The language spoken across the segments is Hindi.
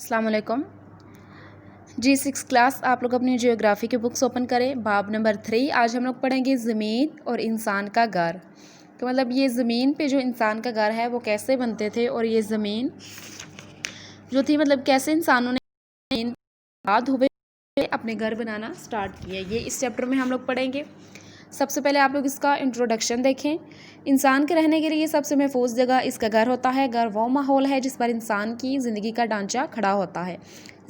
अस्सलाम वालेकुम जी। 6 क्लास आप लोग अपनी जियोग्राफी की बुक्स ओपन करें। बाब नंबर 3 आज हम लोग पढ़ेंगे ज़मीन और इंसान का घर। तो मतलब ये ज़मीन पे जो इंसान का घर है वो कैसे बनते थे और ये ज़मीन जो थी मतलब कैसे इंसानों ने आबाद हुए अपने घर बनाना स्टार्ट किया, ये इस चैप्टर में हम लोग पढ़ेंगे। सबसे पहले आप लोग इसका इंट्रोडक्शन देखें। इंसान के रहने के लिए सबसे महफूज जगह इसका घर होता है। घर वो माहौल है जिस पर इंसान की ज़िंदगी का ढांचा खड़ा होता है।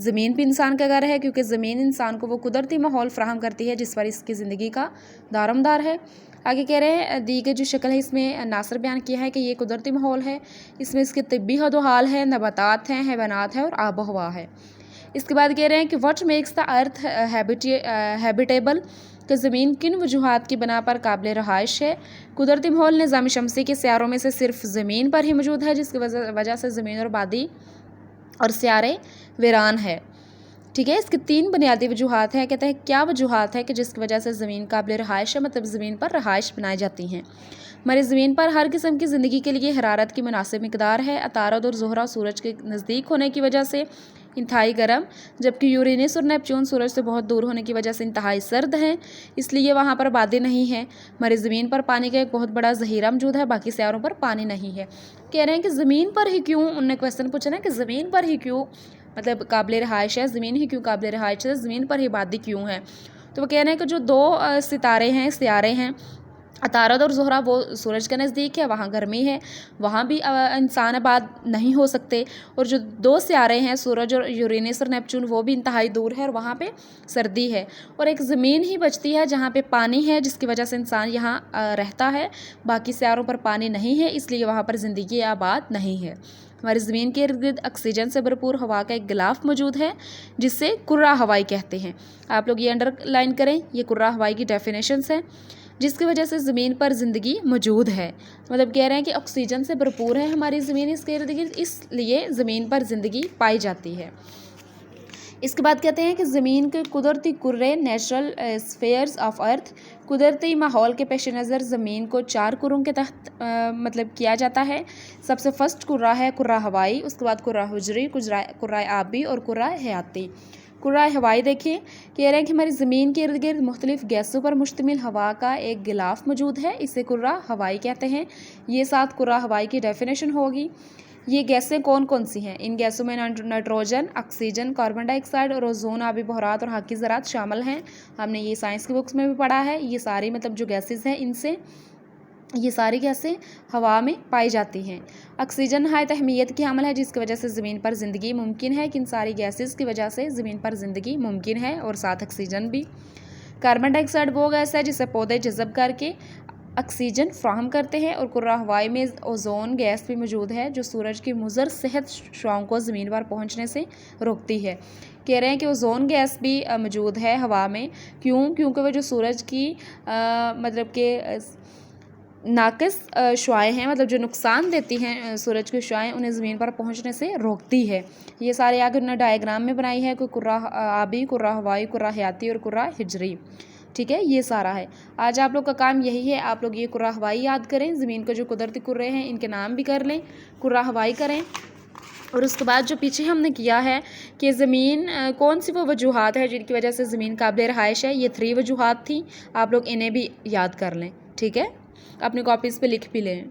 ज़मीन भी इंसान का घर है क्योंकि ज़मीन इंसान को वो कुदरती माहौल फ्राहम करती है जिस पर इसकी ज़िंदगी का दारोमदार है। आगे कह रहे हैं दी गई जो शक्ल है इसमें नासर बयान किया है कि ये कुदरती माहौल है, इसमें इसके तिब्बी हदोहाल है, नबातात हैं, हैवानात है और आब हवा है। इसके बाद कह रहे हैं कि what makes the earth habitable, कि ज़मीन किन वजूहात की बना पर काबिल रहाइश है। कुदरती माहौल निज़ाम शमसी के सियारों में से सिर्फ ज़मीन पर ही मौजूद है जिसकी वजह से ज़मीन और बादी और सियारे वीरान है। ठीक है, इसके 3 बुनियादी वजूहात हैं। कहते हैं क्या वजूहात है कि जिसकी वजह से ज़मीन काबिल रहाइश है, मतलब ज़मीन पर रहाइश बनाई जाती हैं। हमारी ज़मीन पर हर किस्म की ज़िंदगी के लिए हरारत की मुनासिब मिकदार है। अतारद और ज़ोहरा सूरज के नज़दीक होने की वजह से इंतहाई गर्म, जबकि यूरेनस और नेपच्यून सूरज से बहुत दूर होने की वजह से इंतहाई सर्द हैं, इसलिए वहाँ पर आबादी नहीं है। हमारी ज़मीन पर पानी का एक बहुत बड़ा ज़हीरा मौजूद है, बाकी सियारों पर पानी नहीं है। कह रहे हैं कि ज़मीन पर ही क्यों, उन्होंने क्वेश्चन पूछा ना कि ज़मीन पर ही क्यों मतलब काबिल रहाइश है, ज़मीन ही क्यों काबिल रहाइश है, ज़मीन पर ही आबादी क्यों है। तो वो कह रहे हैं कि जो 2 सियारे हैं अतारद और ज़ोहरा, वो सूरज के नज़दीक है, वहाँ गर्मी है, वहाँ भी इंसान आबाद नहीं हो सकते। और जो 2 सियारे हैं सूरज और यूरेनस और नेपच्यून, वो भी इंतहाई दूर है और वहाँ पे सर्दी है। और एक ज़मीन ही बचती है जहाँ पे पानी है जिसकी वजह से इंसान यहाँ रहता है, बाकी सियारों पर पानी नहीं है, इसलिए वहाँ पर ज़िंदगी आबाद नहीं है। हमारी ज़मीन के इर्द गिर्द ऑक्सीजन से भरपूर हवा का एक गिलाफ मौजूद है जिससे कुर्रा हवाई कहते हैं। आप लोग ये अंडरलाइन करें, ये कुर्रा हवाई की डेफिनेशंस हैं जिसकी वजह से ज़मीन पर ज़िंदगी मौजूद है। मतलब कह रहे हैं कि ऑक्सीजन से भरपूर है हमारी ज़मीन इसके इर्द गिर्द, इसलिए ज़मीन पर ज़िंदगी पाई जाती है। इसके बाद कहते हैं कि ज़मीन के कुदरती Kurre natural spheres of earth, कुदरती माहौल के पेश नज़र ज़मीन को 4 कुर्रों के तहत मतलब किया जाता है। सबसे फर्स्ट कुर्रा है कुर्रा हवाई, उसके बाद कुर्रा हुजरी, कुर्रा आबी और कुर्रा हयाती। कुर्रा हवाई देखिए, कह रहे हैं कि हमारी ज़मीन के इर्द गिर्द मुख्तलिफ़ गैसों पर मुश्तमिल हवा का एक गिलाफ मौजूद है, इसे कुर्रा हवाई कहते हैं। ये 7 कुर्रा हवाई की डेफिनेशन होगी। ये गैसें कौन कौन सी हैं? इन गैसों में नाइट्रोजन, ऑक्सीजन, कार्बन डाइऑक्साइड और ओजोन, आबी बहरात और हवाकी ज़रात शामिल हैं। हमने ये साइंस की बुक्स में भी पढ़ा है। ये सारी मतलब जो गैसेस हैं, इनसे ये सारी गैसें हवा में पाई जाती हैं। ऑक्सीजन नहायत अहमियत की हामिल है जिसकी वजह से ज़मीन पर ज़िंदगी मुमकिन है, कि इन सारी गैसेस की वजह से ज़मीन पर ज़िंदगी मुमकिन है और साथ ऑक्सीजन भी। कार्बन डाइऑक्साइड वो गैस है जिसे पौधे जज़ब करके ऑक्सीजन फ्राहम करते हैं। और कुर्रा हवाई में ओजोन गैस भी मौजूद है जो सूरज की मुज़र सेहत शुआओं को ज़मीन पर पहुंचने से रोकती है। कह रहे हैं कि ओजोन गैस भी मौजूद है हवा में, क्योंकि वह जो सूरज की मतलब के नाकिस शुआएँ हैं, मतलब जो नुकसान देती हैं सूरज की शुआएँ, उन्हें ज़मीन पर पहुंचने से रोकती है। ये सारे आगे उन्होंने डायग्राम में बनाई है, कोई कुर्रा आबी, कुर्रा हवाई, कुर्रा हयाती और कुर्रा हिजरी। ठीक है, ये सारा है। आज आप लोग का काम यही है, आप लोग ये कुर्रा हवाई याद करें, ज़मीन के जो कुदरती कुर्रे हैं इनके नाम भी कर लें, कुर्रा हवाई करें। और उसके बाद जो पीछे हमने किया है कि ज़मीन कौन सी वो वजूहात है जिनकी वजह से ज़मीन काबिल रहाइश है, ये 3 वजूहात थी, आप लोग इन्हें भी याद कर लें। ठीक है, अपनी कॉपीज़ पे लिख भी लें।